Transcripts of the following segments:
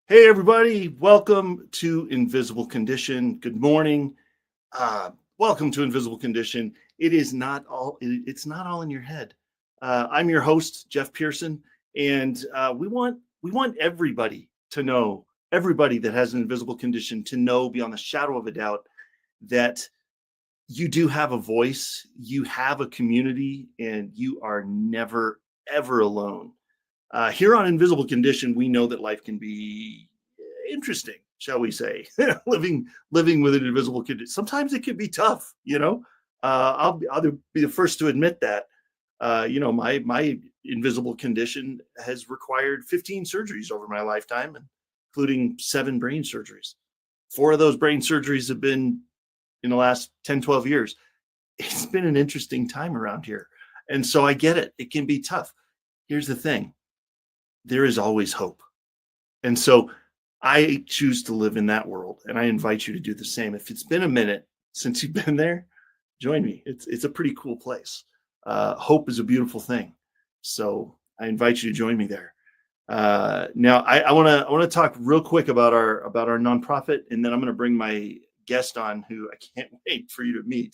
Hey, everybody. Welcome to Invisible Condition. Good morning. Welcome to Invisible Condition. It's not all in your head. I'm your host, Jeff Pearson, and we want everybody to know, everybody that has an invisible condition to know beyond the shadow of a doubt that you do have a voice, you have a community, and you are never, ever alone. Here on Invisible Condition, we know that life can be interesting, shall we say? living with an invisible condition. Sometimes it can be tough. I'll be the first to admit that. My invisible condition has required 15 surgeries over my lifetime, including 7 brain surgeries. 4 of those brain surgeries have been in the last 10, 12 years. It's been an interesting time around here. And so I get it. It can be tough. Here's the thing. There is always hope. And so I choose to live in that world, and I invite you to do the same. If it's been a minute since you've been there, join me. It's a pretty cool place. Hope is a beautiful thing. So I invite you to join me there. Now I want to talk real quick about our nonprofit, and then I'm going to bring my guest on who I can't wait for you to meet.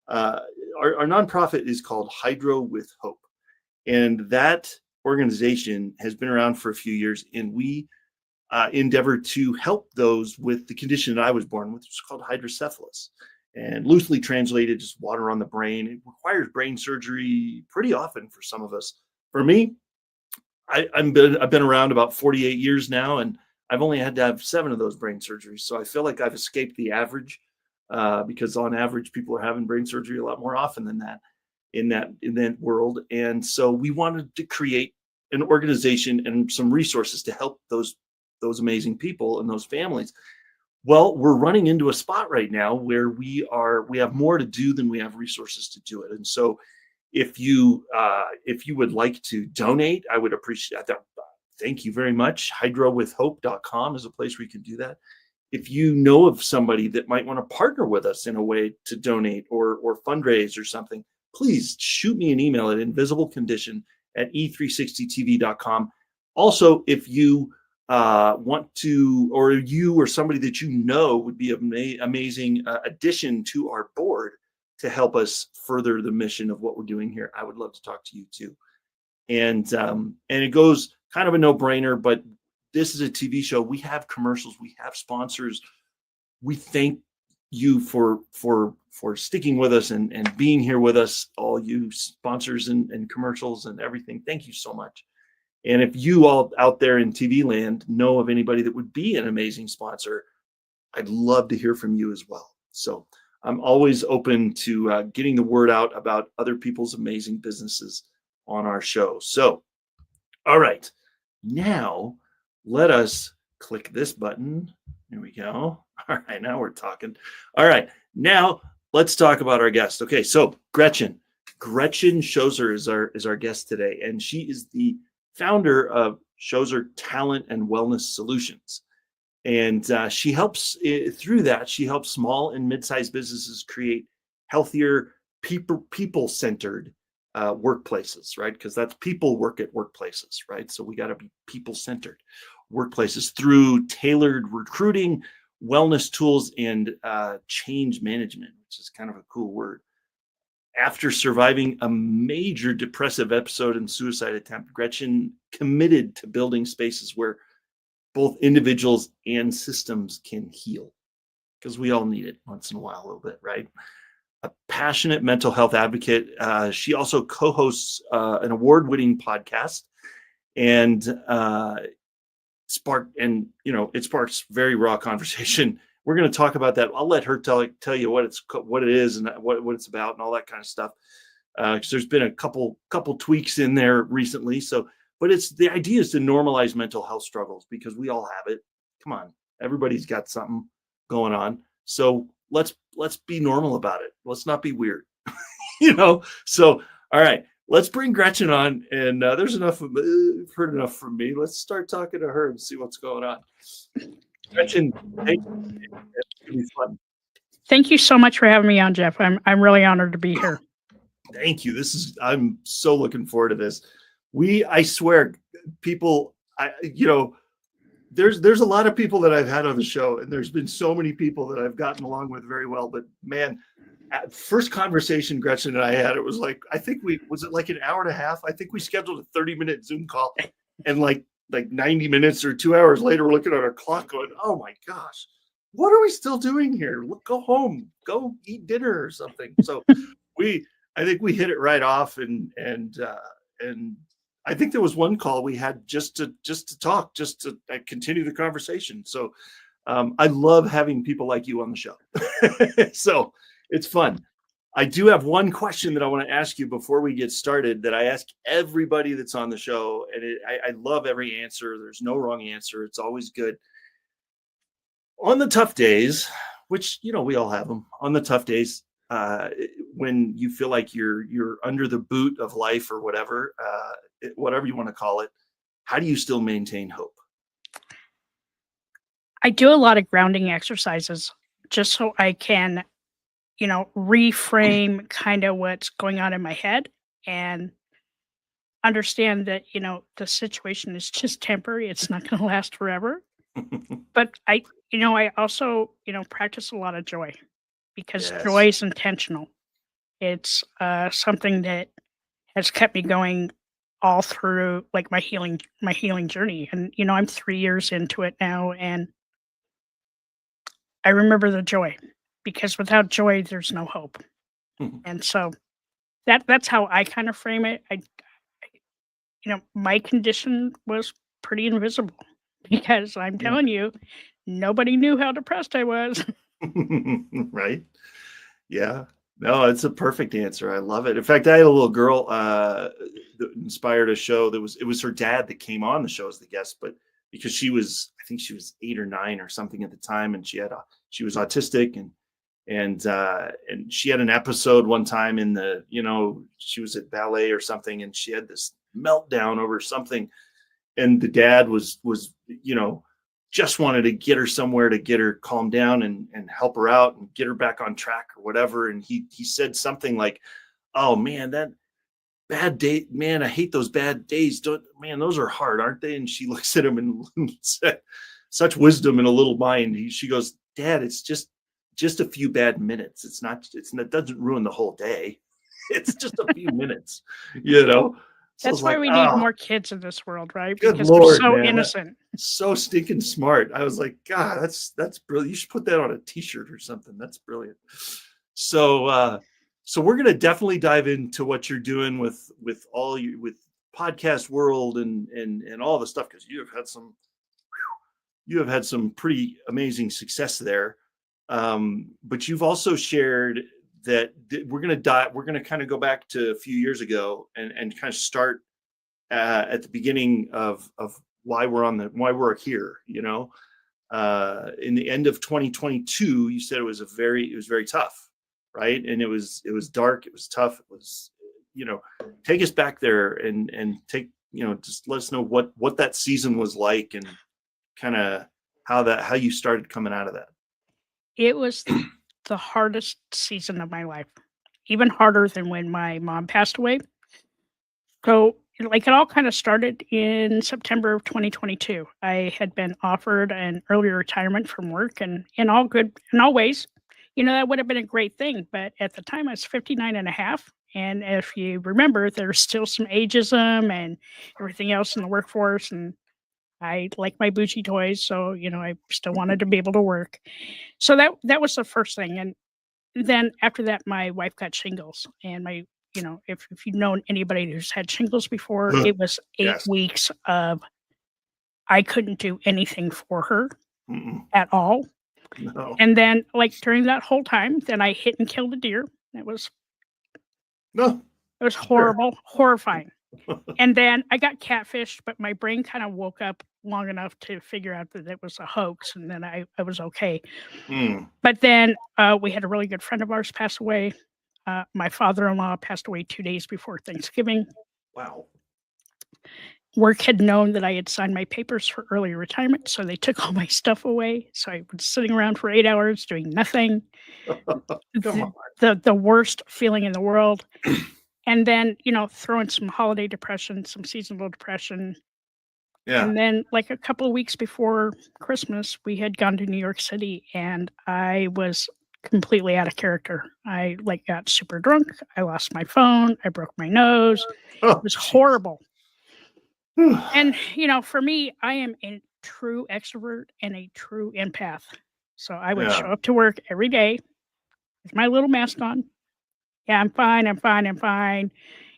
Our nonprofit is called Hydro with Hope, and that organization has been around for a few years, and we endeavor to help those with the condition that I was born with, which is called hydrocephalus, and loosely translated, just water on the brain. It requires brain surgery pretty often for some of us. For me, I've been around about 48 years now, and I've only had to have 7 of those brain surgeries. So I feel like I've escaped the average, because on average, people are having brain surgery a lot more often than that in that world. And so we wanted to create an organization and some resources to help those amazing people and those families. Well, we're running into a spot right now where we have more to do than we have resources to do it. And so if you would like to donate, I would appreciate that. Thank you very much. hydrowithhope.com is a place where you can do that. If you know of somebody that might want to partner with us in a way to donate or fundraise or something, please shoot me an email at invisiblecondition@e360tv.com. Also, if you want to, or you or somebody that you know would be an amazing addition to our board to help us further the mission of what we're doing here, I would love to talk to you too. And it goes kind of a no-brainer, but this is a TV show. We have commercials, we have sponsors. We thank you for sticking with us and being here with us, all you sponsors and commercials and everything. Thank you so much. And if you all out there in TV land know of anybody that would be an amazing sponsor, I'd love to hear from you as well. So I'm always open to getting the word out about other people's amazing businesses on our show. So, all right, now let us click this button. Here we go. All right, now we're talking. All right, now let's talk about our guest. Okay, so Gretchen Schoser is our guest today, and she is the founder of Schoser Talent and Wellness Solutions. And she helps through that. She helps small and mid-sized businesses create healthier, people-centered workplaces, right? Because that's people work at workplaces, right? So we got to be people-centered workplaces through tailored recruiting, wellness tools, and change management, which is kind of a cool word. After surviving a major depressive episode and suicide attempt, Gretchen committed to building spaces where both individuals and systems can heal, because we all need it once in a while, a little bit, right? A passionate mental health advocate. She also co-hosts an award-winning podcast, and it sparks very raw conversation. We're going to talk about that. I'll let her tell you what it is and what it's about and all that kind of stuff. Because there's been a couple tweaks in there recently. So, but the idea is to normalize mental health struggles, because we all have it. Come on, everybody's got something going on. So let's be normal about it. Let's not be weird, So, all right, let's bring Gretchen on. And there's enough. You've heard enough from me. Let's start talking to her and see what's going on. Gretchen, thank you. It's gonna be fun. Thank you so much for having me on, Jeff. I'm really honored to be here. Thank you. I'm so looking forward to this. I swear, people, there's a lot of people that I've had on the show, and there's been so many people that I've gotten along with very well. But man, at first conversation Gretchen and I had, it was like, I think was it like an hour and a half? I think we scheduled a 30-minute Zoom call, and like 90 minutes or 2 hours later, we're looking at our clock going, oh my gosh, what are we still doing here? Go home, go eat dinner or something. So I think we hit it right off, and I think there was one call we had just to talk, just to continue the conversation. So I love having people like you on the show. So it's fun. I do have one question that I want to ask you before we get started that I ask everybody that's on the show, and I love every answer. There's no wrong answer. It's always good. On the tough days, which, we all have them, on the tough days, when you feel like you're under the boot of life or whatever, whatever you want to call it, how do you still maintain hope? I do a lot of grounding exercises just so I can, reframe kind of what's going on in my head and understand that, the situation is just temporary. It's not going to last forever. But I also, practice a lot of joy because Yes. joy is intentional. It's something that has kept me going all through like my healing journey. And I'm 3 years into it now, and I remember the joy because without joy, there's no hope. And so that's how I kind of frame it. My condition was pretty invisible because I'm Yeah. telling you, nobody knew how depressed I was. Right? Yeah. No, it's a perfect answer. I love it. In fact, I had a little girl that inspired a show it was her dad that came on the show as the guest, but because I think she was 8 or 9 or something at the time, and she was autistic, and she had an episode one time she was at ballet or something, and she had this meltdown over something, and the dad was just wanted to get her somewhere to get her calmed down and help her out and get her back on track or whatever. And he said something like, oh man, that bad day, man, I hate those bad days. Those are hard, aren't they? And she looks at him and said, such wisdom in a little mind. She goes, Dad, it's just a few bad minutes. It doesn't ruin the whole day. It's just a few minutes, So That's it's why like, we need more kids in this world, right? good Because they're Lord, so man. innocent. So stinking smart. I was like, God, that's brilliant. You should put that on a t-shirt or something. That's brilliant. So we're going to definitely dive into what you're doing with podcast world and all the stuff, because you have had some pretty amazing success there. But you've also shared that we're going to kind of go back to a few years ago and kind of start at the beginning of why we're here. In the end of 2022, you said it was very tough, right? And it was dark, it was tough, it was, take us back there and take, just let us know what that season was like, and kind of how you started coming out of that. It was the hardest season of my life, even harder than when my mom passed away. So, like, it all kind of started in September of 2022. I had been offered an early retirement from work, and in all ways, that would have been a great thing. But at the time, I was 59 and a half. And if you remember, there's still some ageism and everything else in the workforce. And I like my bougie toys. So, I still wanted to be able to work. So that was the first thing. And then after that, my wife got shingles, and if you've known anybody who's had shingles before, it was 8 Yes. weeks of I couldn't do anything for her Mm-mm. at all. No. And then, like, during that whole time, then I hit and killed a deer. It was horrible, horrifying. And then I got catfished, but my brain kind of woke up long enough to figure out that it was a hoax, and then I was okay. But then we had a really good friend of ours pass away. My father-in-law passed away 2 days before Thanksgiving. Wow. Work had known that I had signed my papers for early retirement, so they took all my stuff away. So I was sitting around for 8 hours doing nothing. Come on. The worst feeling in the world. And then, throw in some holiday depression, some seasonal depression. Yeah. And then, like a couple of weeks before Christmas, we had gone to New York City, and I was completely out of character. I like got super drunk. I lost my phone. I broke my nose. It Oh, was jeez. horrible. And for me, I am a true extrovert and a true empath. So I would Yeah. show up to work every day with my little mask on. Yeah, I'm fine. I'm fine. I'm fine.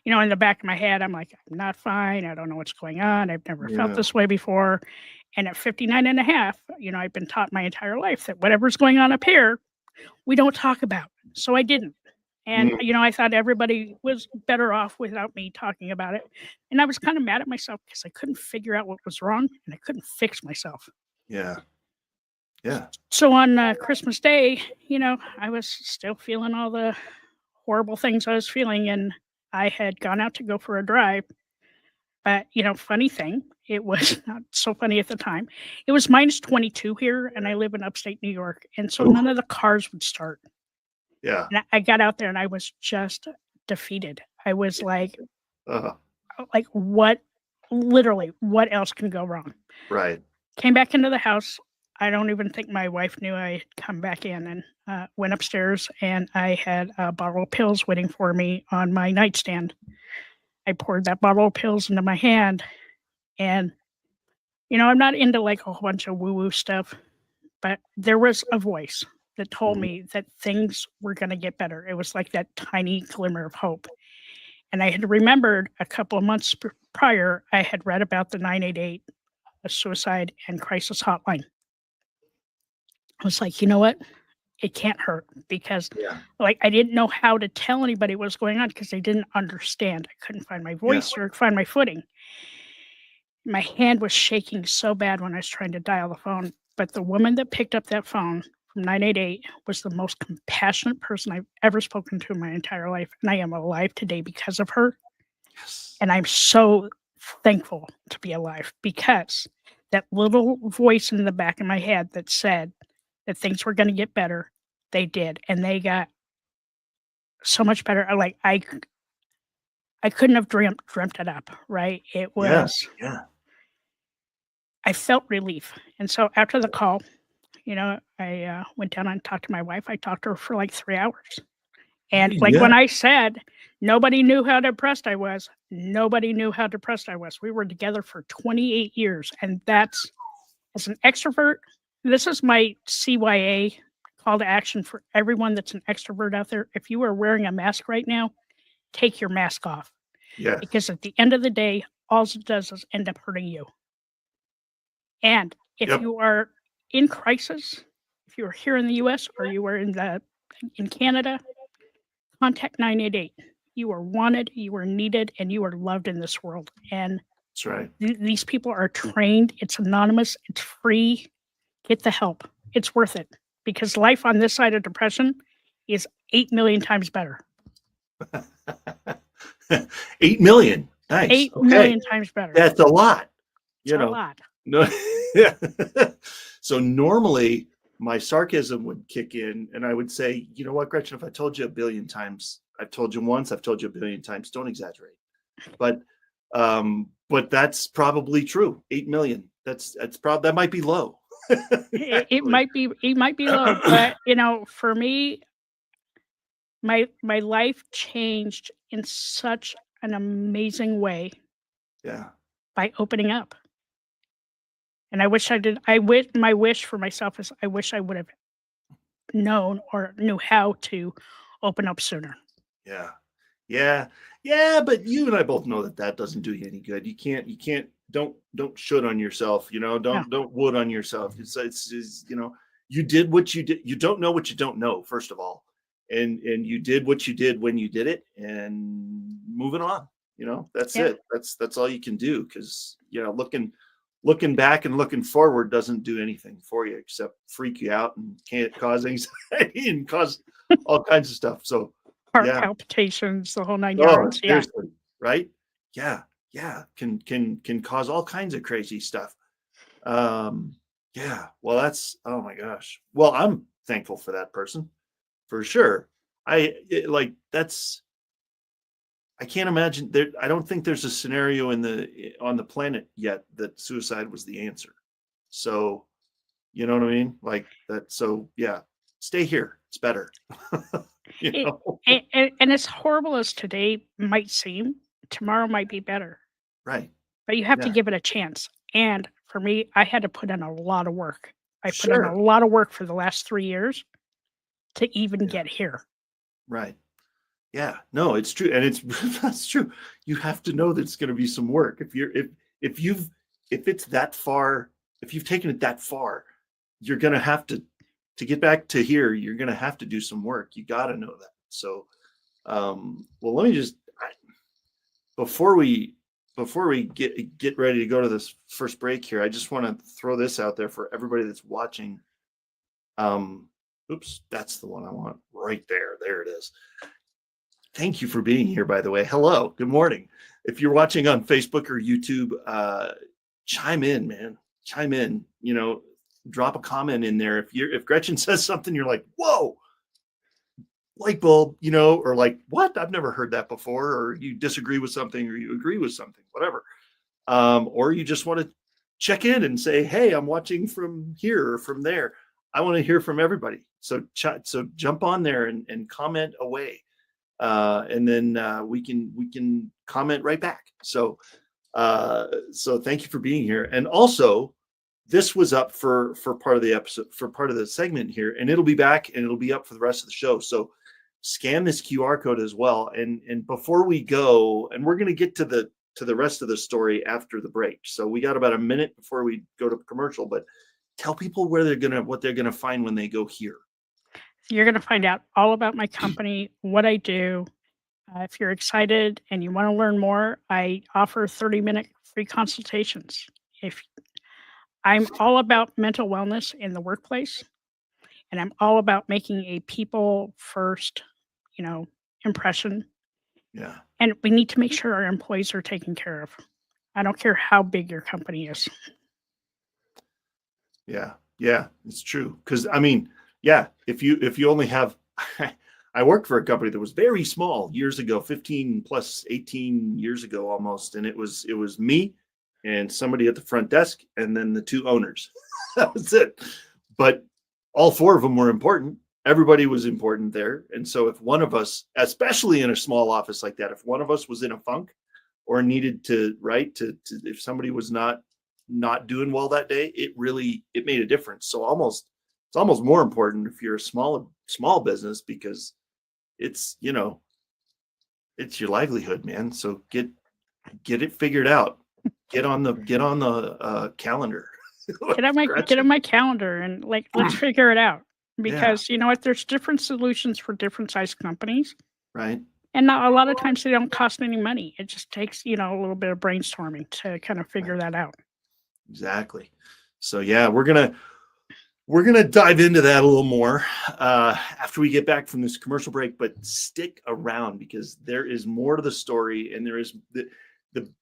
In the back of my head, I'm like, I'm not fine. I don't know what's going on. I've never felt Yeah. this way before. And at 59 and a half, I've been taught my entire life that whatever's going on up here, we don't talk about. So I didn't. And, Mm, I thought everybody was better off without me talking about it. And I was kind of mad at myself because I couldn't figure out what was wrong and I couldn't fix myself. yeah. Yeah. So on Christmas Day, I was still feeling all the horrible things I was feeling. And I had gone out to go for a drive. But, funny thing, it was not so funny at the time. It was minus 22 here, and I live in upstate New York. And so Oof. none of the cars would start. Yeah. And I got out there and I was just defeated. I was Uh, what literally, what else can go wrong? right. Came back into the house. I don't even think my wife knew I had come back in and went upstairs and I had a bottle of pills waiting for me on my nightstand. I poured that bottle of pills into my hand and, I'm not into like a whole bunch of woo woo stuff, but there was a voice that told Mhm. me that things were going to get better. It was like that tiny glimmer of hope. And I had remembered a couple of months prior, I had read about the 988, a suicide and crisis hotline. I was like, you know what? It can't hurt because, Yeah. I didn't know how to tell anybody what was going on because they didn't understand. I couldn't find my Yeah. voice or find my footing. My hand was shaking so bad when I was trying to dial the phone. But the woman that picked up that phone from 988 was the most compassionate person I've ever spoken to in my entire life. And I am alive today because of her. Yes. And I'm so thankful to be alive because that little voice in the back of my head that said that things were going to get better, they did. And they got so much better. I couldn't have dreamt it up, right? It Yeah. was, Yeah. I felt relief. And so after the call, I went down and talked to my wife. I talked to her for like 3 hours. And like Yeah. when I said nobody knew how depressed I was, nobody knew how depressed I was. We were together for 28 years. And that's, as an extrovert, this is my CYA call to action for everyone that's an extrovert out there. If you are wearing a mask right now, take your mask off Yes. because at the end of the day, all it does is end up hurting you. And if Yep. you are in crisis, if you are here in the US or you are in Canada, contact 988. You are wanted, you are needed, and you are loved in this world. And That's right. these people are trained. It's anonymous. It's free. Get the help. It's worth it because life on this side of depression is 8 million times better. 8 million. Nice. 8 Okay. million times better. That's a lot. It's You a know, lot. no. Yeah. So normally my sarcasm would kick in and I would say, you know what, Gretchen, if I told you a billion times, I've told you once, I've told you a billion times, don't exaggerate. But that's probably true. 8 million. That's probably that might be low. It Actually. might be low, but for me, my life changed in such an amazing way Yeah. by opening up. And I wish I did. I wish my wish for myself is I wish I would have known or knew how to open up sooner. Yeah. Yeah. Yeah, but you and I both know that that doesn't do you any good. You can't don't should on yourself, No, don't wood on yourself. It's you did what you did. You don't know what you don't know, first of all. And you did what you did when you did it and moving on. That's yeah, it. That's all you can do because looking back and looking forward doesn't do anything for you except freak you out and can't cause anxiety and cause all kinds of stuff. So heart yeah. palpitations, the whole nine Oh, yards. Yeah, seriously, right? Yeah, yeah, can cause all kinds of crazy stuff. Um, yeah, well, that's oh my gosh. Well, I'm thankful for that person for sure. Like that's I can't imagine there. I don't think there's a scenario on the planet yet that suicide was the answer. So, you know what I mean? Like that. So yeah, stay here. It's better. You It, know? and as horrible as today might seem, tomorrow might be better. Right. But you have to Yeah. give it a chance. And for me, I had to put in a lot of work. I put in a Sure. lot of work for the last 3 years to even Yeah. get here. Right. Yeah. No, it's true. And it's that's true. You have to know that it's going to be some work. If it's that far, if you've taken it that far, you're going to have to get back to here, you're going to have to do some work. You got to know that. So, well, let me just before we get ready to go to this first break here, I just want to throw this out there for everybody that's watching. Oops, that's the one I want right there. There it is. Thank you for being here, by the way. Hello, good morning. If you're watching on Facebook or YouTube, chime in, man. Chime in. You know, drop a comment in there. If Gretchen says something, you're like, whoa, light bulb, you know, or like, what? I've never heard that before, or you disagree with something, or you agree with something, whatever. Or you just want to check in and say, hey, I'm watching from here or from there. I want to hear from everybody. So jump on there and comment away. And then we can comment right back. So thank you for being here. And also, this was up for part of the episode, for part of the segment here, and it'll be back and it'll be up for the rest of the show. So scan this QR code as well. And before we go, and we're going to get to the rest of the story after the break. So we got about a minute before we go to commercial, but tell people what they're gonna find when they go here. You're going to find out all about my company, what I do. If you're excited and you want to learn more, I offer 30-minute free consultations. If I'm all about mental wellness in the workplace, and I'm all about making a people first, impression. Yeah. And we need to make sure our employees are taken care of. I don't care how big your company is. Yeah, it's true. Because I mean, yeah, if you only have, I worked for a company that was very small years ago, 15 plus 18 years ago almost, and it was me and somebody at the front desk, and then the two owners. That was it. But all four of them were important. Everybody was important there, and so if one of us, especially in a small office like that, if one of us was in a funk or needed to if somebody was not doing well that day, it made a difference. So it's almost more important if you're a small business, because it's it's your livelihood, man. So get it figured out. Get on the calendar. Get on my calendar and let's figure it out, because you know what, there's different solutions for different size companies, right? And not a lot of times they don't cost any money. It just takes a little bit of brainstorming to kind of figure that out. Exactly. So yeah, we're gonna dive into that a little more after we get back from this commercial break. But stick around, because there is more to the story, and there is the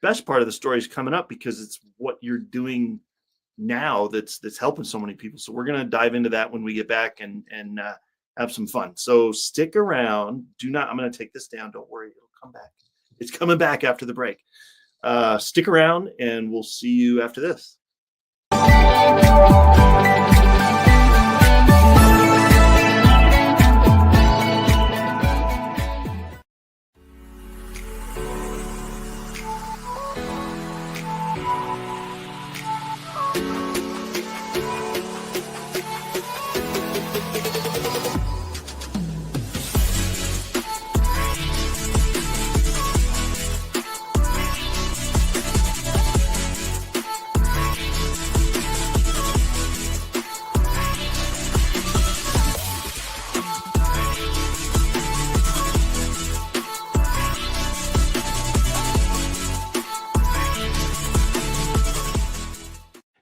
best part of the story is coming up, because it's what you're doing now that's helping so many people. So we're gonna dive into that when we get back and have some fun. So stick around. I'm gonna take this down. Don't worry, it'll come back. It's coming back after the break. Stick around, and we'll see you after this.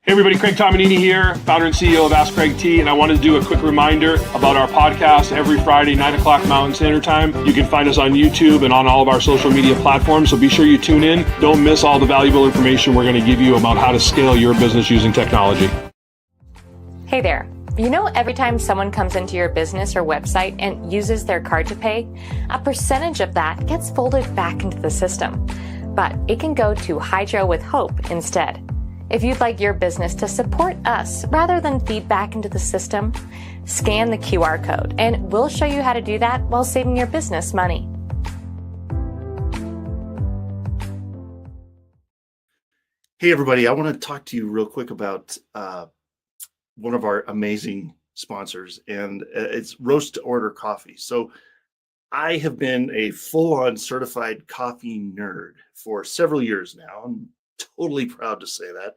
Hey everybody, Craig Tomanini here, founder and CEO of Ask Craig T, and I wanted to do a quick reminder about our podcast every Friday, 9 o'clock Mountain Standard Time. You can find us on YouTube and on all of our social media platforms, so be sure you tune in. Don't miss all the valuable information we're going to give you about how to scale your business using technology. Hey there. You know, every time someone comes into your business or website and uses their card to pay, a percentage of that gets folded back into the system. But it can go to Hydro with Hope instead. If you'd like your business to support us rather than feed back into the system, scan the QR code and we'll show you how to do that while saving your business money. Hey, everybody, I want to talk to you real quick about one of our amazing sponsors, and it's Roast to Order Coffee. So I have been a full-on certified coffee nerd for several years now. I'm totally proud to say that.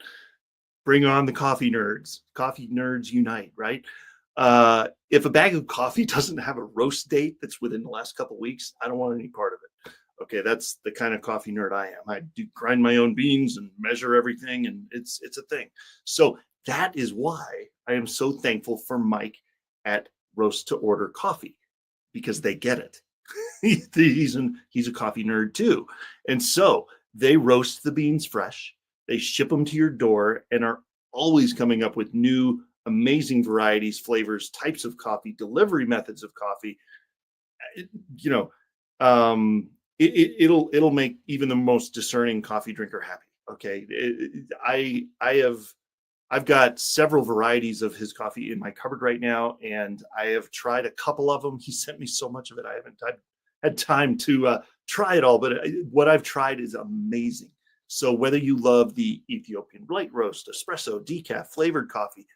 Bring on the coffee nerds. Coffee nerds unite, right? If a bag of coffee doesn't have a roast date that's within the last couple of weeks, I don't want any part of it. Okay, that's the kind of coffee nerd I am. I do grind my own beans and measure everything, and it's a thing. So that is why I am so thankful for Mike at Roast to Order Coffee, because they get it. he's a coffee nerd too. And so they roast the beans fresh, they ship them to your door, and are always coming up with new amazing varieties, flavors, types of coffee, delivery methods of coffee. It'll make even the most discerning coffee drinker happy. Okay. I've got several varieties of his coffee in my cupboard right now, and I have tried a couple of them. He sent me so much of it. I haven't had time to try it all, but what I've tried is amazing. So whether you love the Ethiopian light roast, espresso, decaf, flavored coffee,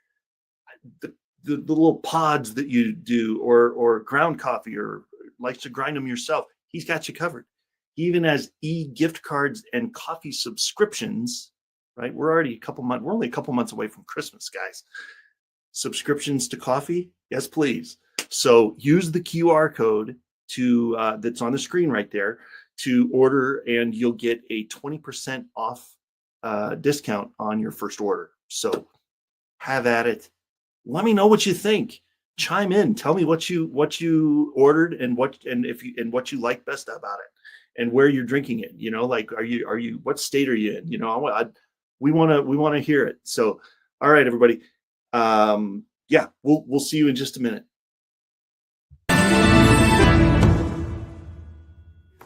the little pods that you do, or ground coffee, or likes to grind them yourself, he's got you covered. He even has e-gift cards and coffee subscriptions. Right, we're only a couple months away from Christmas, guys. Subscriptions to coffee, yes, please. So use the QR code that's on the screen right there to order, and you'll get a 20% off discount on your first order. So have at it. Let me know what you think. Chime in. Tell me what you ordered and what you like best about it, and where you're drinking it. You know, like are you what state are you in? You know, we want to hear it. So, all right, everybody. Yeah, we'll see you in just a minute.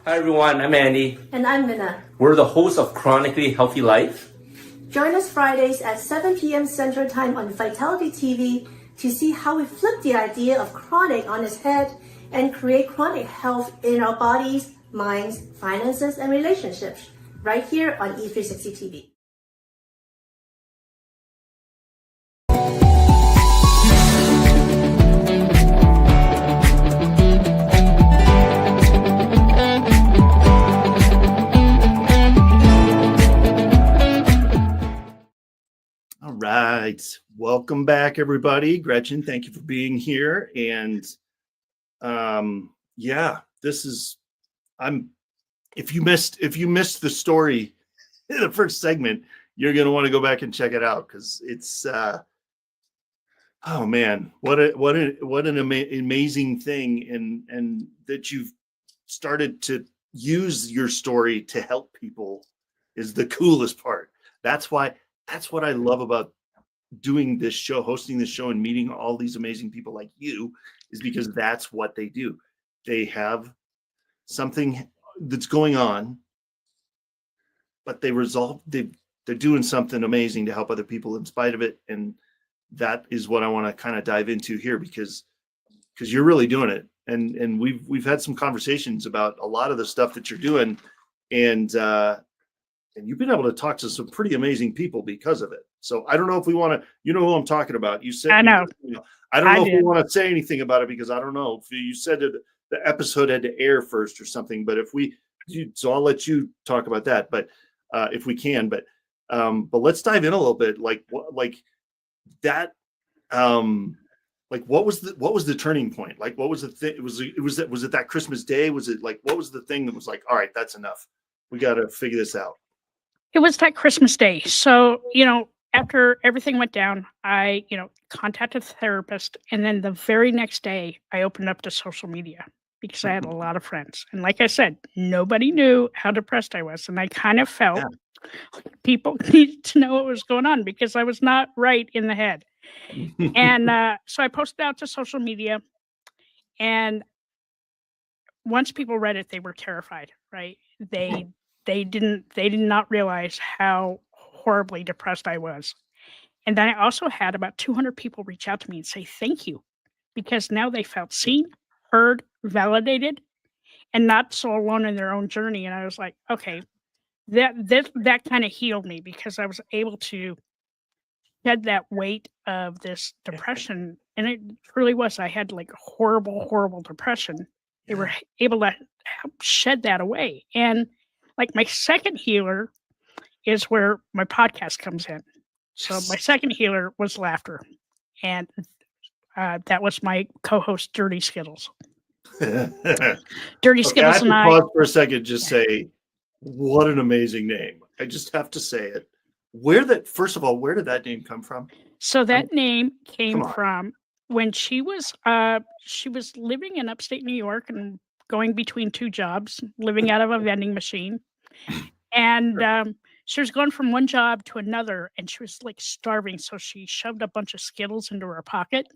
Hi everyone, I'm Andy. And I'm Minna. We're the hosts of Chronically Healthy Life. Join us Fridays at 7 p.m. Central Time on Vitality TV to see how we flip the idea of chronic on its head and create chronic health in our bodies, minds, finances, and relationships right here on E360 TV. All right. Welcome back, everybody. Gretchen, thank you for being here. And yeah, if you missed the story in the first segment, you're going to want to go back and check it out, because it's oh man, what an amazing thing, and that you've started to use your story to help people is the coolest part. That's what I love about doing this show, hosting this show, and meeting all these amazing people like you, is because that's what they do. They have something that's going on, but they're doing something amazing to help other people in spite of it. And that is what I want to kind of dive into here, because you're really doing it. And we've had some conversations about a lot of the stuff that you're doing, and you've been able to talk to some pretty amazing people because of it. So I don't know if we want to, you know who I'm talking about. You said, I know. I don't know if we want to say anything about it, because I don't know if you said that the episode had to air first or something, but so I'll let you talk about that. But if we can, but let's dive in a little bit. Like what was the turning point? Like, what was the thing? Was it that Christmas day? Was it like, what was the thing that was like, all right, that's enough. We got to figure this out. It was that Christmas day. So, after everything went down, I, contacted a therapist. And then the very next day, I opened up to social media because I had a lot of friends. And like I said, nobody knew how depressed I was. And I kind of felt People needed to know what was going on because I was not right in the head. And so I posted out to social media, and once people read it, they were terrified, right? They did not realize how horribly depressed I was. And then I also had about 200 people reach out to me and say thank you because now they felt seen, heard, validated, and not so alone in their own journey. And I was like, okay, that kind of healed me because I was able to shed that weight of this depression. And it truly was. I had like horrible, horrible depression. They were able to help shed that away. And like my second healer is where my podcast comes in. So my second healer was laughter. And that was my co-host, Dirty Skittles. Dirty Okay, I Skittles have and to I. pause for a second. Just say, what an amazing name! I just have to say it. First of all, where did that name come from? So that name came come on. from when she was living in upstate New York and going between two jobs, living out of a vending machine. And she was going from one job to another, and she was like starving. So she shoved a bunch of Skittles into her pocket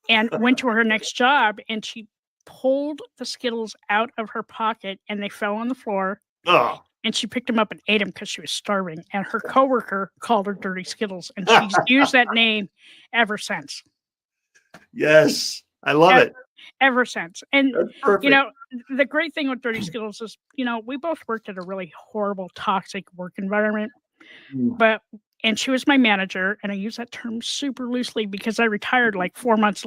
and went to her next job, and she pulled the Skittles out of her pocket, and they fell on the floor. Oh, And she picked them up and ate them because she was starving. And her coworker called her Dirty Skittles, and she's used that name ever since. yes, I love it. Ever since. And That's perfect. you know, the great thing with Dirty Skittles is, we both worked at a really horrible, toxic work environment. And she was my manager, and I use that term super loosely because I retired like 4 months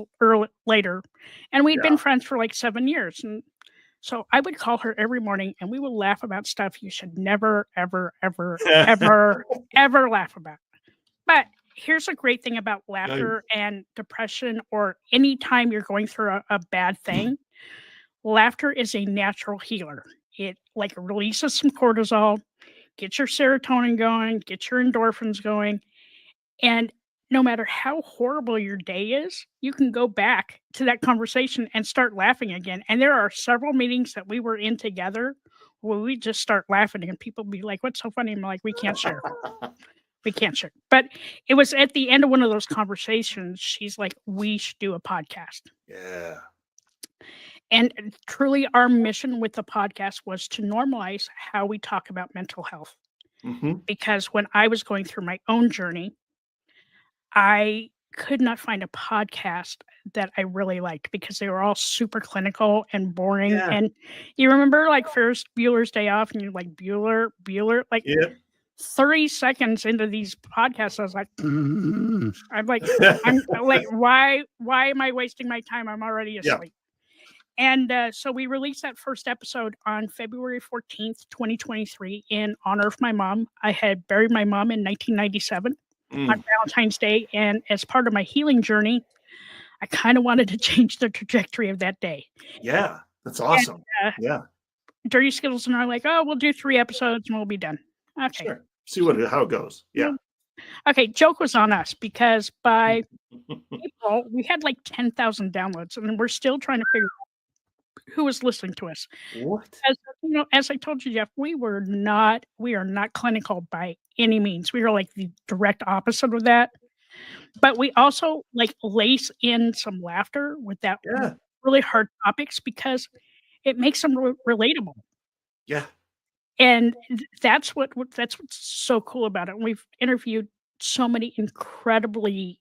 later, and we'd been friends for like 7 years. And so I would call her every morning, and we would laugh about stuff you should never, ever, ever, ever, ever laugh about. But here's a great thing about laughter and depression, or any time you're going through a bad thing. Laughter is a natural healer. It like releases some cortisol, gets your serotonin going, gets your endorphins going. And no matter how horrible your day is, you can go back to that conversation and start laughing again. And there are several meetings that we were in together where we just start laughing, and people be like, "What's so funny?" I'm like, "We can't share. We can't share." But it was at the end of one of those conversations, she's like, "We should do a podcast." Yeah. And truly, our mission with the podcast was to normalize how we talk about mental health. Because when I was going through my own journey, I could not find a podcast that I really liked because they were all super clinical and boring. Yeah. And you remember like Ferris Bueller's Day Off, and you're like, Bueller, like 30 seconds into these podcasts, I was like, I'm like, why am I wasting my time? I'm already asleep. And so we released that first episode on February 14th, 2023, in honor of my mom. I had buried my mom in 1997 on Valentine's Day. And as part of my healing journey, I kind of wanted to change the trajectory of that day. Yeah, that's awesome. And, Dirty Skittles and I are like, oh, we'll do 3 episodes and we'll be done. Okay. Sure. See how it goes. Yeah. Okay, joke was on us because by April, we had like 10,000 downloads, and we're still trying to figure out who was listening to us. What? As I told you, Jeff, we are not clinical by any means. We are like the direct opposite of that. But we also like lace in some laughter with that really hard topics because it makes them relatable. Yeah. And that's what's so cool about it. We've interviewed so many incredibly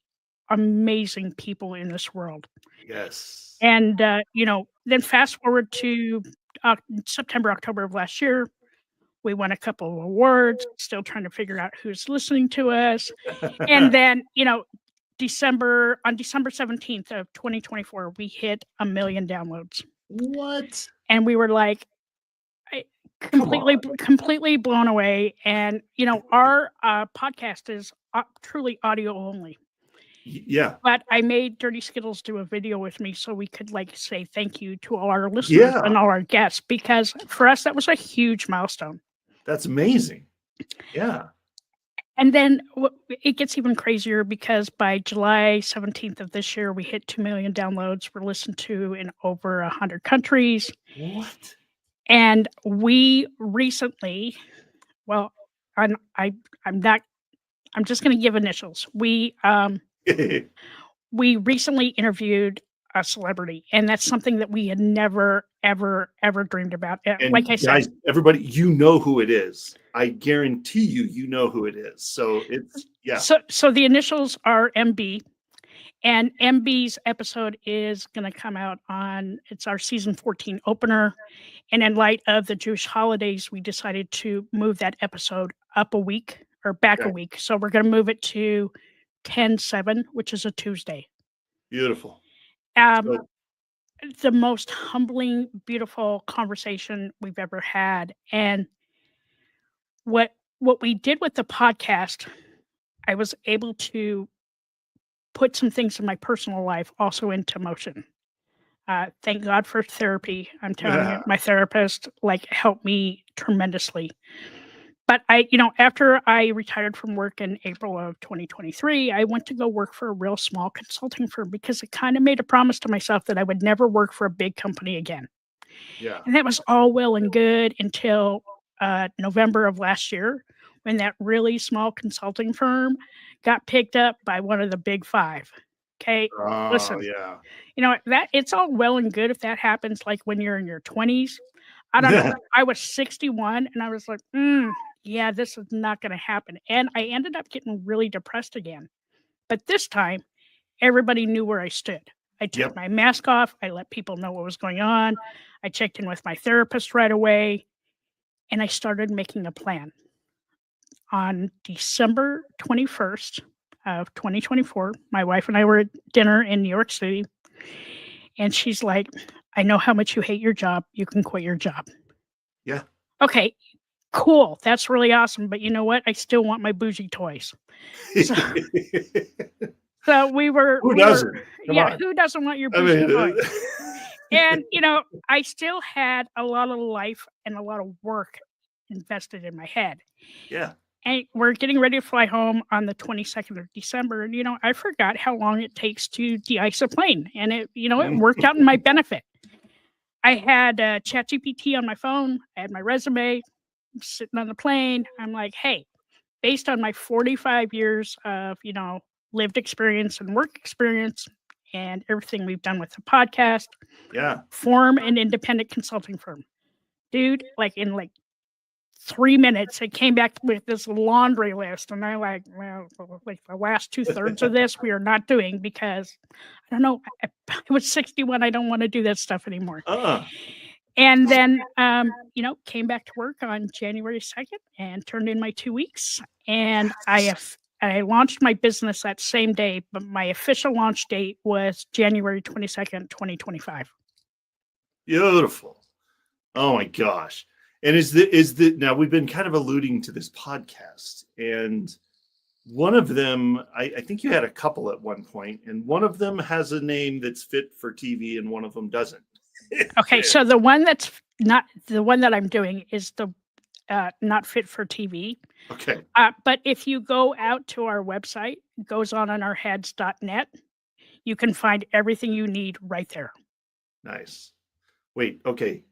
amazing people in this world. Yes. And then fast forward to September, October of last year, we won a couple of awards, still trying to figure out who's listening to us. And then, on December 17th of 2024, we hit 1 million downloads. What? And we were like, completely blown away. And, our podcast is truly audio only. Yeah. But I made Dirty Skittles do a video with me so we could say thank you to all our listeners and all our guests, because for us, that was a huge milestone. That's amazing. Yeah. And then it gets even crazier because by July 17th of this year, we hit 2 million downloads. We're listened to in over 100 countries. What? And we recently, I'm not. I'm just going to give initials. We recently interviewed a celebrity, and that's something that we had never, ever, ever dreamed about. And like I guys, said, everybody, you know who it is. I guarantee you know who it is. So it's So the initials are MB, and MB's episode is going to come out on. It's our season 14 opener, and in light of the Jewish holidays, we decided to move that episode up a week or back a Okay. week. So we're going to move it to 10/7, which is a Tuesday. beautiful. Um, So, the most humbling, beautiful conversation we've ever had. And what we did with the podcast, I was able to put some things in my personal life also into motion. Thank God for therapy. I'm telling you, my therapist helped me tremendously. But after I retired from work in April of 2023, I went to go work for a real small consulting firm because I kind of made a promise to myself that I would never work for a big company again. yeah. And that was all well and good until November of last year, when that really small consulting firm got picked up by one of the big five. Okay, Oh, listen, yeah. that it's all well and good if that happens like when you're in your 20s. I don't know. I was 61 and I was like, yeah, this is not going to happen. And I ended up getting really depressed again. But this time, everybody knew where I stood. I took Yep. my mask off. I let people know what was going on. I checked in with my therapist right away. And I started making a plan. On December 21st of 2024, my wife and I were at dinner in New York City. And she's like, I know how much you hate your job. You can quit your job. Yeah. Okay, cool. That's really awesome. But you know what? I still want my bougie toys. So we were. Who doesn't? Come Yeah, on. who doesn't want your I bougie mean, toys? And, I still had a lot of life and a lot of work invested in my head. yeah. And we're getting ready to fly home on the 22nd of December. And, I forgot how long it takes to de-ice a plane. And it worked out in my benefit. I had ChatGPT on my phone. I had my resume. I'm sitting on the plane. I'm like, hey, based on my 45 years of, lived experience and work experience and everything we've done with the podcast, Yeah. form an independent consulting firm. Dude, in 3 minutes, it came back with this laundry list. And I the last 2/3 of this, we are not doing because I don't know. I was 61. I don't want to do that stuff anymore. And then, came back to work on January 2nd and turned in my 2 weeks. And I launched my business that same day, but my official launch date was January 22nd, 2025. Beautiful. Oh my gosh. And now we've been kind of alluding to this podcast, and one of them, I think you had a couple at one point, and one of them has a name that's fit for TV and one of them doesn't. Okay, so the one that's not the one that I'm doing is the not fit for TV. Okay. But if you go out to our website, goesonourheads.net, you can find everything you need right there. Nice. Wait, okay.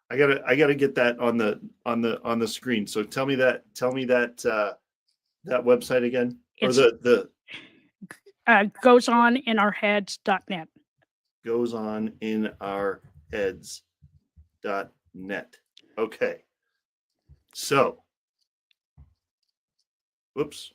I gotta get that on the screen. So tell me that that website again. It's or the goesonourheads.net. goesonourheads.net. Okay. So, whoops.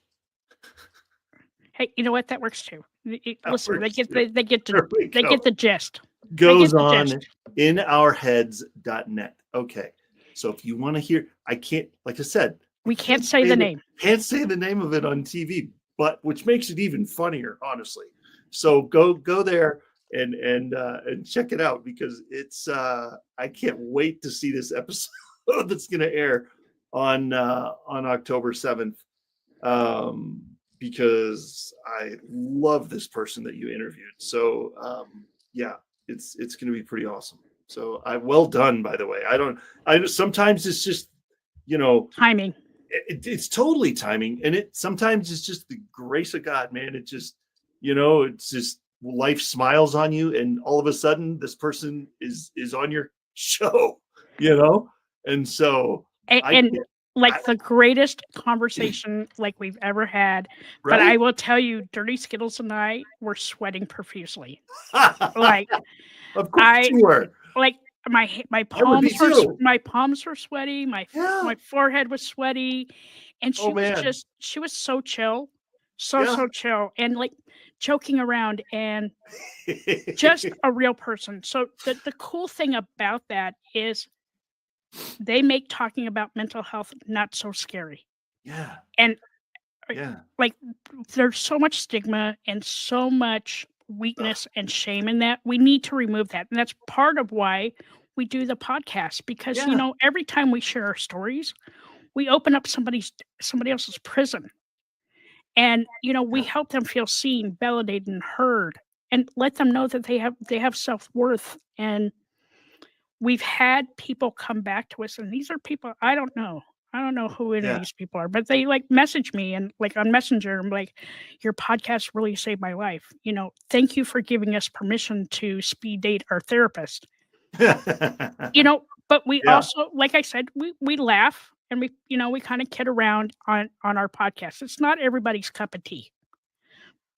Hey, you know what? That works too. Listen, works they too. get There we they go. get the gist. Goes the on gist. in ourheads.net. Okay. So if you want to hear, I can't, like I said, We can't say the name. Can't say the name of it on TV, but which makes it even funnier, honestly. So go there and check it out, because it's I can't wait to see this episode that's going to air on October 7th, because I love this person that you interviewed. So yeah, it's going to be pretty awesome. So well done, by the way. I sometimes it's just, Timing. It's totally timing, and sometimes it's just the grace of God, man. It just, it's just life smiles on you, and all of a sudden this person is on your show, and so And like the greatest conversation like we've ever had. But I Right? will tell you, Dirty Skittles and I were sweating profusely. Like Of course I you were. like my I would be too. palms were sweaty, my Yeah. forehead was sweaty, and Oh man. she was so chill, Yeah. so chill, and like joking around and just a real person. So the cool thing about that is they make talking about mental health not so scary. Yeah. And Yeah. like there's so much stigma and so much weakness and shame in that. We need to remove that. And that's part of why we do the podcast because Yeah. every time we share our stories, we open up somebody else's prison. And we Yeah. help them feel seen, validated, and heard, and let them know that they have self-worth. And we've had people come back to us, and these are people I don't know. I don't know who any of Yeah. these people are, but they like message me and like on Messenger. I'm like, your podcast really saved my life. Thank you for giving us permission to speed date our therapist. But we Yeah. also, like I said, we laugh and we kind of kid around on our podcast. It's not everybody's cup of tea.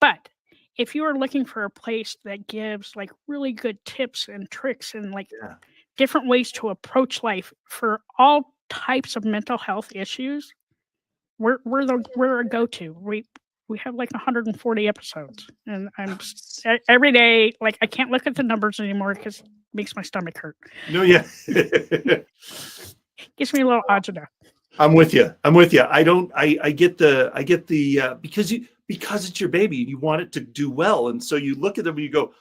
But if you are looking for a place that gives like really good tips and tricks and like Yeah. different ways to approach life for all types of mental health issues, we're a go-to. We have like 140 episodes, and every day, like I can't look at the numbers anymore because it makes my stomach hurt. No, yeah. Gives me a little agita. I'm with you. I get the because it's your baby, you want it to do well. And so you look at them and you go,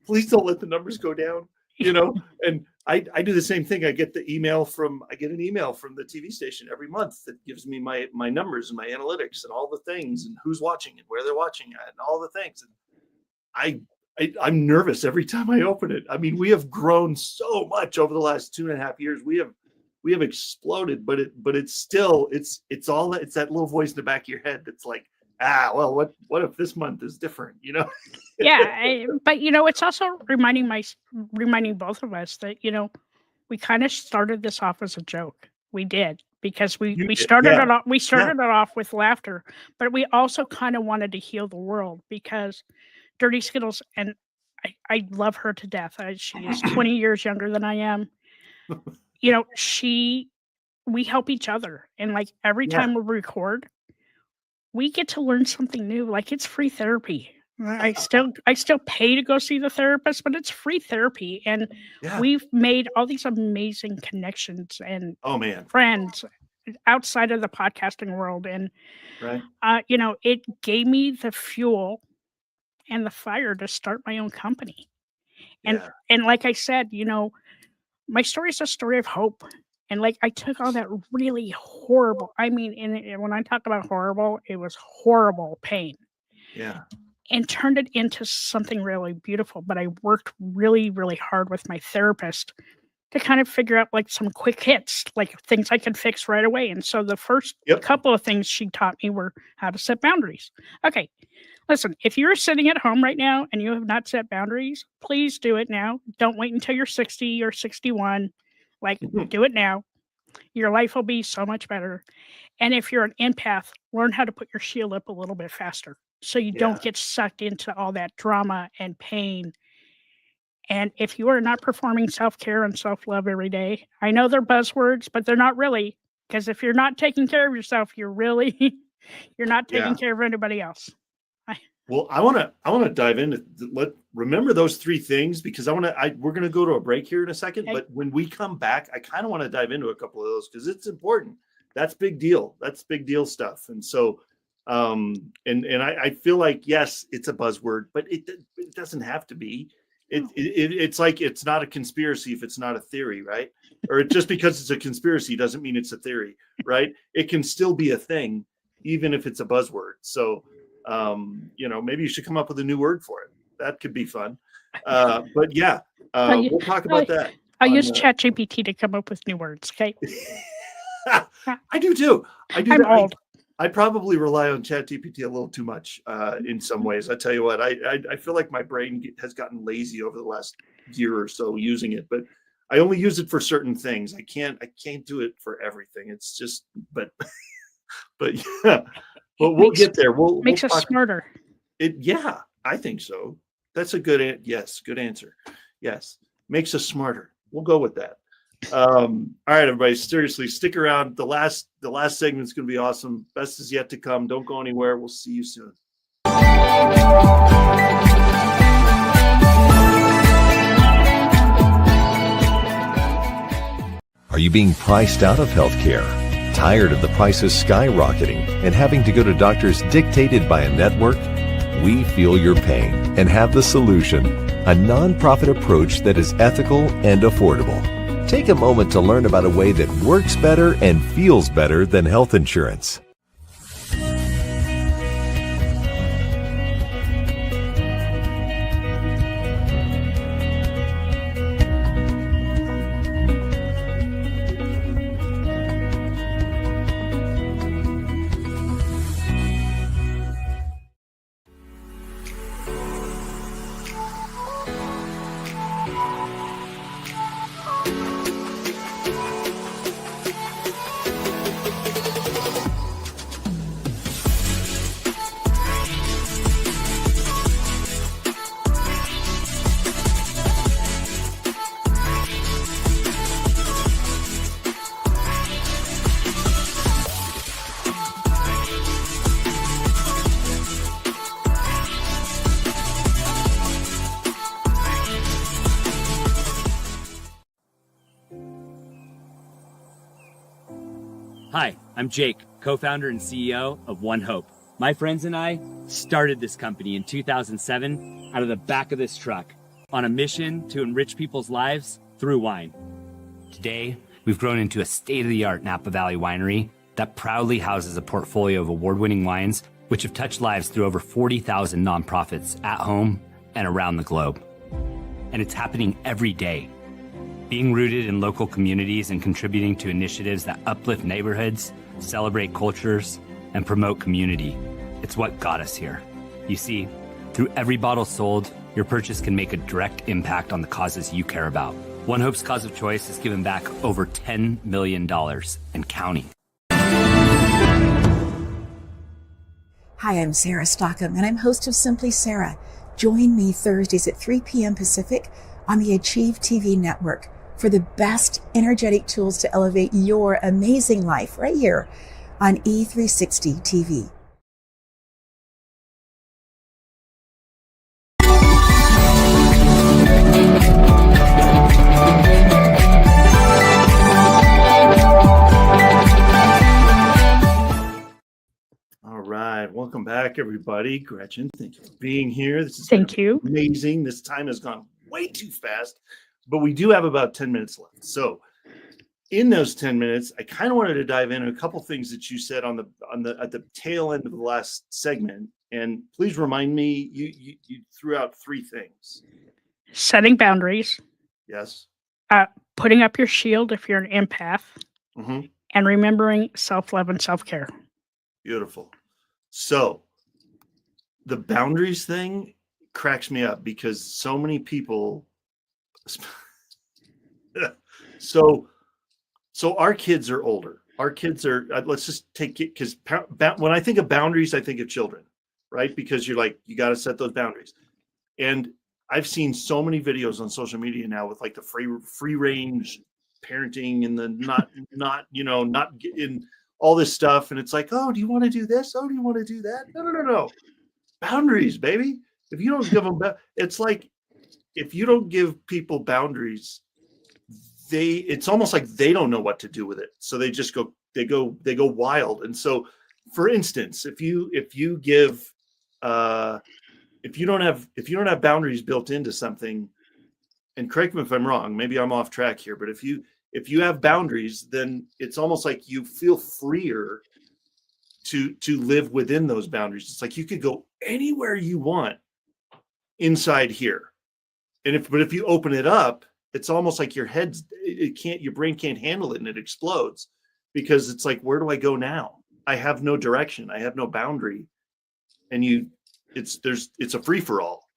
please don't let the numbers go down, and I do the same thing. I get an email from the TV station every month that gives me my numbers and my analytics and all the things and who's watching and where they're watching at and all the things. And I'm nervous every time I open it. I mean, we have grown so much over the last 2.5 years. We have exploded, but it's still it's that little voice in the back of your head that's like, well, what if this month is different, Yeah, but it's also reminding both of us that we kind of started this off as a joke. We did because we started yeah. it off with laughter, but we also kind of wanted to heal the world because Dirty Skittles, and I love her to death. She is 20 years younger than I am. We help each other, and like every time we record, we get to learn something new. Like it's free therapy. I still pay to go see the therapist, but it's free therapy, and we've made all these amazing connections and friends outside of the podcasting world, and it gave me the fuel and the fire to start my own company. And like I said, my story is a story of hope. And like I took all that really horrible, I mean, and when I talk about horrible, it was horrible pain. Yeah. And turned it into something really beautiful. But I worked really, really hard with my therapist to kind of figure out like some quick hits, like things I could fix right away. And so the first couple of things she taught me were how to set boundaries. Okay, listen, if you're sitting at home right now and you have not set boundaries, please do it now. Don't wait until you're 60 or 61. Like, do it now. Your life will be so much better. And if you're an empath, learn how to put your shield up a little bit faster so you don't get sucked into all that drama and pain. And if you are not performing self-care and self-love every day, I know they're buzzwords, but they're not really. Because if you're not taking care of yourself, you're not taking care of anybody else. Well, I want to dive into remember those three things because we're going to go to a break here in a second. But when we come back, I kind of want to dive into a couple of those because it's important. That's big deal. That's big deal stuff. And so, I feel like, yes, it's a buzzword, but it doesn't have to be. It's like it's not a conspiracy if it's not a theory, right? Or just because it's a conspiracy doesn't mean it's a theory, right? It can still be a thing, even if it's a buzzword. So. Maybe you should come up with a new word for it. That could be fun. But we'll talk about that. I'll use ChatGPT to come up with new words. Okay. I do too. I'm old. I probably rely on ChatGPT a little too much in some ways. I tell you what, I feel like my brain has gotten lazy over the last year or so using it, but I only use it for certain things. I can't do it for everything. It's just, but yeah, but we'll get there. Makes we'll us smarter. Yeah, I think so. That's a good good answer. Yes, makes us smarter. We'll go with that. All right, everybody, seriously, stick around. The last segment's going to be awesome. Best is yet to come. Don't go anywhere. We'll see you soon. Are you being priced out of healthcare? Tired of the prices skyrocketing and having to go to doctors dictated by a network? We feel your pain and have the solution, a nonprofit approach that is ethical and affordable. Take a moment to learn about a way that works better and feels better than health insurance. Hi, I'm Jake, co-founder and CEO of One Hope. My friends and I started this company in 2007 out of the back of this truck on a mission to enrich people's lives through wine. Today, we've grown into a state-of-the-art Napa Valley winery that proudly houses a portfolio of award-winning wines which have touched lives through over 40,000 nonprofits at home and around the globe. And it's happening every day. Being rooted in local communities and contributing to initiatives that uplift neighborhoods, celebrate cultures, and promote community. It's what got us here. You see, through every bottle sold, your purchase can make a direct impact on the causes you care about. One Hope's cause of choice has given back over $10 million and counting. Hi, I'm Sarah Stockham, and I'm host of Simply Sarah. Join me Thursdays at 3 p.m. Pacific on the Achieve TV network for the best energetic tools to elevate your amazing life right here on E360 TV. All right, welcome back, everybody. Gretchen, thank you for being here. This is Thank you. Amazing. This time has gone way too fast, but we do have about 10 minutes left. So in those 10 minutes, I kind of wanted to dive into a couple things that you said at the tail end of the last segment. And please remind me, you threw out three things. Setting boundaries, Yes. putting up your shield if you're an empath, Mm-hmm. and remembering self-love and self-care. Beautiful. So the boundaries thing cracks me up because so many people. So our kids are older. Our kids are, let's just take it, because when I think of boundaries, I think of children, right? Because you're like, you got to set those boundaries. And I've seen so many videos on social media now with like the free range parenting and the not in all this stuff. And it's like, oh, do you want to do this? Oh, do you want to do that? No. Boundaries, baby. If you don't give them, it's like, if you don't give people boundaries, it's almost like they don't know what to do with it. So they just go wild. And so, for instance, if you don't have boundaries built into something, and correct me if I'm wrong, maybe I'm off track here, but if you have boundaries, then it's almost like you feel freer to live within those boundaries. It's like you could go anywhere you want inside here. And if you open it up, it's almost like your brain can't handle it and it explodes, because it's like, where do I go now? I have no direction. I have no boundary. And it's a free for all.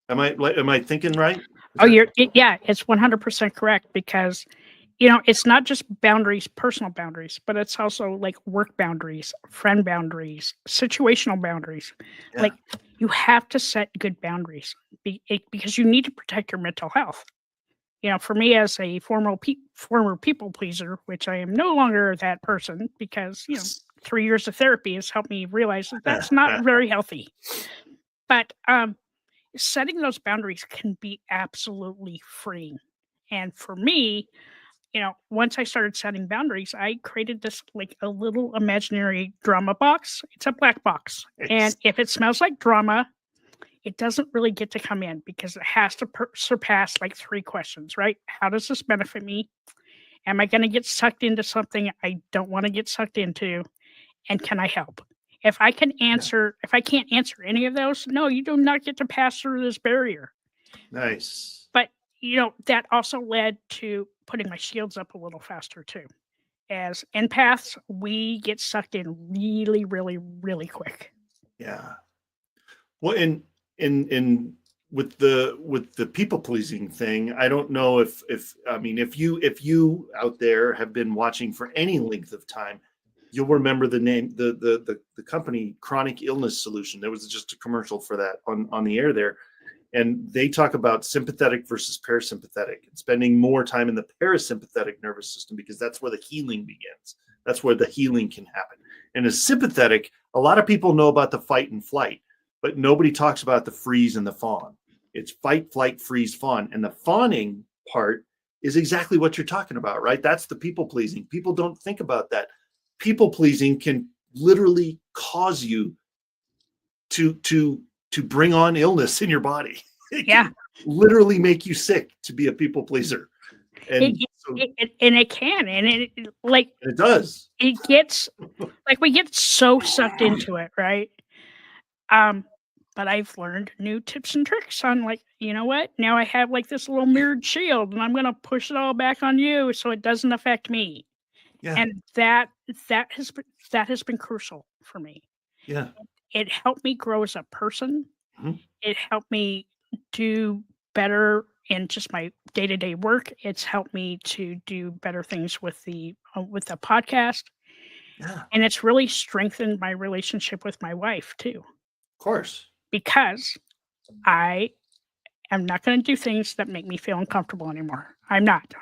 Am I thinking right? Oh, yeah, it's 100% correct because, it's not just boundaries, personal boundaries, but it's also like work boundaries, friend boundaries, situational boundaries. Yeah. Like you have to set good boundaries because you need to protect your mental health. For me as a former people pleaser, which I am no longer that person because, 3 years of therapy has helped me realize that that's not very healthy. But setting those boundaries can be absolutely freeing. And for me, once I started setting boundaries, I created this like a little imaginary drama box. It's a black box. And if it smells like drama, it doesn't really get to come in because it has to surpass like 3 questions, right? How does this benefit me? Am I going to get sucked into something I don't want to get sucked into? And can I help? If I can't answer any of those, no, you do not get to pass through this barrier. Nice. But, that also led to putting my shields up a little faster too. As empaths, we get sucked in really, really, really quick. Yeah. Well, in with the people pleasing thing, I don't know if you out there have been watching for any length of time, you'll remember the name, the company Chronic Illness Solution. There was just a commercial for that on the air there. And they talk about sympathetic versus parasympathetic and spending more time in the parasympathetic nervous system because that's where the healing begins. That's where the healing can happen. And as sympathetic, a lot of people know about the fight and flight, but nobody talks about the freeze and the fawn. It's fight, flight, freeze, fawn. And the fawning part is exactly what you're talking about, right? That's the people pleasing. People don't think about that. People pleasing can literally cause you to bring on illness in your body. It can literally make you sick to be a people pleaser. And it can, and it does. It gets like we get so sucked into it, right? But I've learned new tips and tricks on like, you know what? Now I have like this little mirrored shield, and I'm going to push it all back on you so it doesn't affect me. Yeah. And that has been crucial for me. Yeah. It helped me grow as a person. Mhm. It helped me do better in just my day-to-day work. It's helped me to do better things with the podcast. Yeah. And it's really strengthened my relationship with my wife too. Of course. Because I am not going to do things that make me feel uncomfortable anymore. I'm not.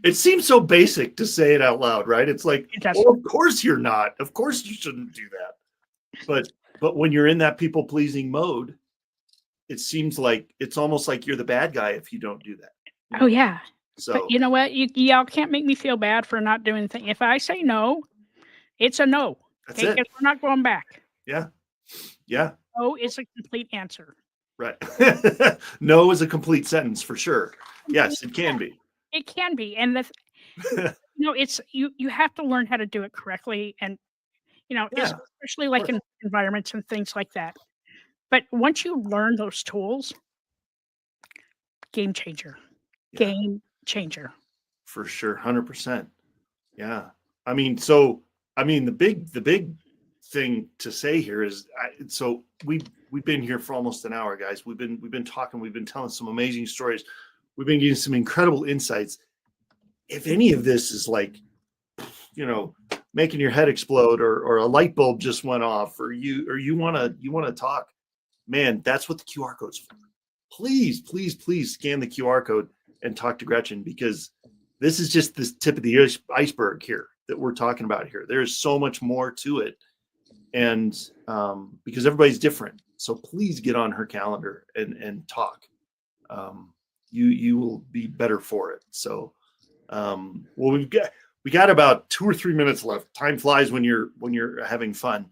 It seems so basic to say it out loud, right? It's like, well, of course you're not. Of course you shouldn't do that. But when you're in that people pleasing mode, it seems like it's almost like you're the bad guy if you don't do that. Oh yeah. So but you know what? Y'all can't make me feel bad for not doing things. If I say no, it's a no. That's it. We're not going back. Yeah. Yeah. No is a complete answer. Right. No is a complete sentence for sure. Yes, it can be. It can be. And it's you have to learn how to do it correctly. And especially like in environments and things like that. But once you learn those tools, game changer. Yeah. Game changer. For sure. 100%. Yeah. The big thing to say here is we've been here for almost an hour, guys. We've been talking, we've been telling some amazing stories. We've been getting some incredible insights. If any of this is like, making your head explode or a light bulb just went off or you want to talk, man, that's what the QR code's for. Please, please, please scan the QR code and talk to Gretchen, because this is just the tip of the iceberg here that we're talking about here. There's so much more to it. And because everybody's different. So please get on her calendar and talk. You will be better for it. So, we got about 2 or 3 minutes left. Time flies when you're having fun.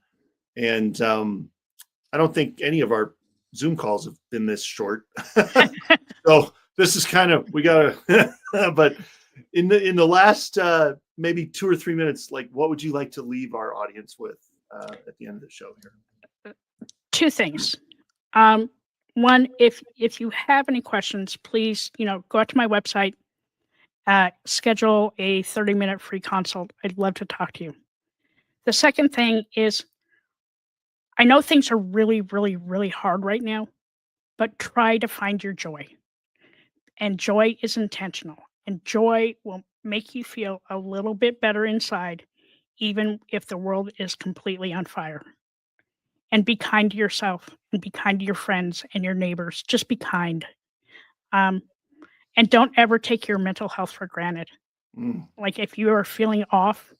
And I don't think any of our Zoom calls have been this short. So this is kind of, we gotta, but in the last maybe 2 or 3 minutes, like what would you like to leave our audience with at the end of the show here? 2 things. One, if you have any questions, please, go out to my website, schedule a 30-minute free consult. I'd love to talk to you. The second thing is, I know things are really, really, really hard right now, but try to find your joy. And joy is intentional. And joy will make you feel a little bit better inside, even if the world is completely on fire. And be kind to yourself and be kind to your friends and your neighbors. Just be kind. Um, and don't ever take your mental health for granted. Like if you are feeling off,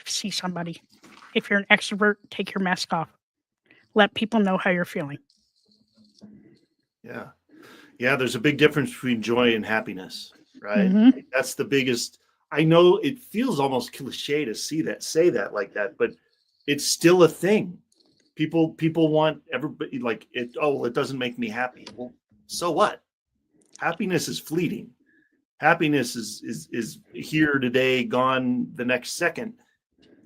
see somebody. If you're an extrovert, take your mask off. Let people know how you're feeling. Yeah. Yeah, there's a big difference between joy and happiness, right? Mhm. That's the biggest. I know it feels almost cliche to say that like that, but it's still a thing. People want everybody like it. Oh, well, it doesn't make me happy. Well, so what? Happiness is fleeting. Happiness is here today, gone the next second.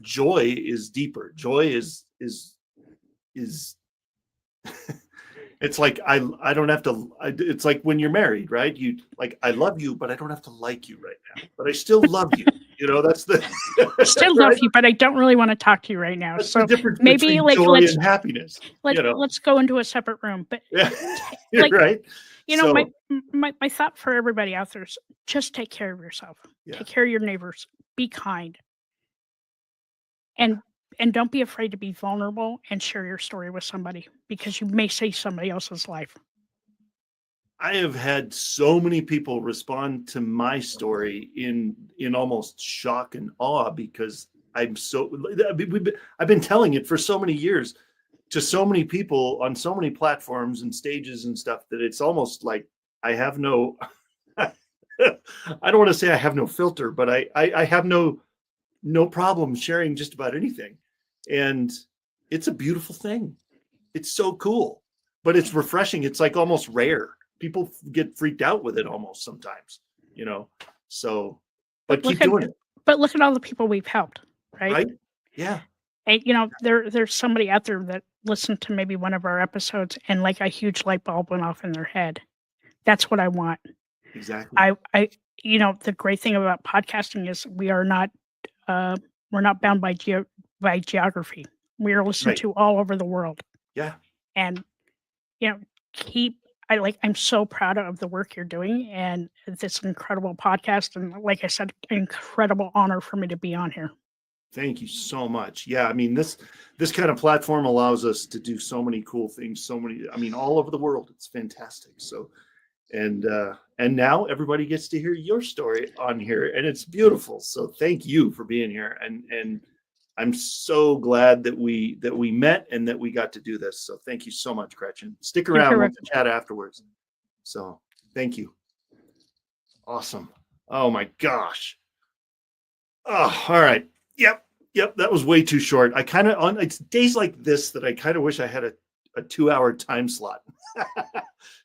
Joy is deeper. Joy is it's like I don't have to. It's like when you're married, right? You like I love you, but I don't have to like you right now. But I still love you. You know, that's the Still right? love you, but I don't really want to talk to you right now. That's So the difference maybe between like joy and happiness. You know, let's go into a separate room. But yeah, like right. you know, So, my thought for everybody out there is just take care of yourself. yeah. Take care of your neighbors. Be kind. And don't be afraid to be vulnerable and share your story with somebody because you may save somebody else's life. I have had so many people respond to my story in almost shock and awe because I've been telling it for so many years to so many people on so many platforms and stages and stuff that it's almost like I have no I don't want to say I have no filter, but I have no problem sharing just about anything. And it's a beautiful thing. It's so cool, but it's refreshing. It's like almost rare. People get freaked out with it almost sometimes, you know? So, but keep doing it. But look at all the people we've helped, right? Right? Yeah. And, you know, there's somebody out there that listened to maybe one of our episodes and like a huge light bulb went off in their head. That's what I want. Exactly. I you know, the great thing about podcasting is we're not bound by geography. We are listened Right. to all over the world. Yeah. And you know, I'm so proud of the work you're doing and this incredible podcast. And like I said, incredible honor for me to be on here. Thank you so much. Yeah, I mean this kind of platform allows us to do so many cool things, all over the world. It's fantastic. So and now everybody gets to hear your story on here and it's beautiful. So thank you for being here and I'm so glad that we met and that we got to do this. So thank you so much, Gretchen. Stick around. We'll chat afterwards. So thank you. Awesome. Oh my gosh. Oh, all right. Yep. That was way too short. It's days like this that I kind of wish I had a 2-hour time slot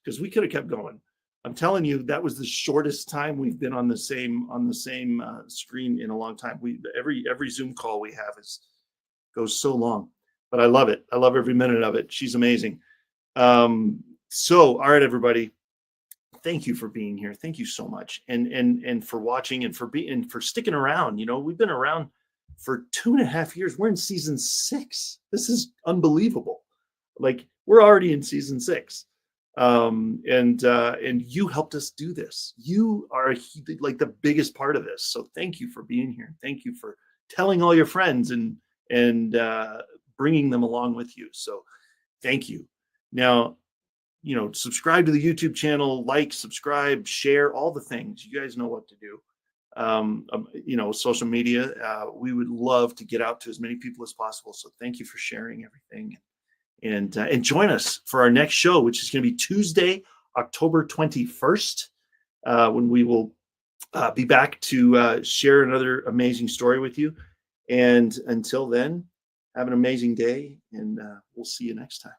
because we could have kept going. I'm telling you, that was the shortest time we've been on the same screen in a long time. Every Zoom call we have goes so long, but I love it. I love every minute of it. She's amazing. So, all right, everybody, thank you for being here. Thank you so much, and for watching and for sticking around. You know, we've been around for 2.5 years. We're in season 6. This is unbelievable. Like we're already in season 6. And you helped us do this. You are like the biggest part of this. So thank you for being here. Thank you for telling all your friends and bringing them along with you. So thank you. Now, you know, subscribe to the YouTube channel, subscribe, share, all the things. You guys know what to do. You know, social media, we would love to get out to as many people as possible. So thank you for sharing everything. And join us for our next show, which is going to be Tuesday, October 21st, when we will be back to share another amazing story with you. And until then, have an amazing day, and we'll see you next time.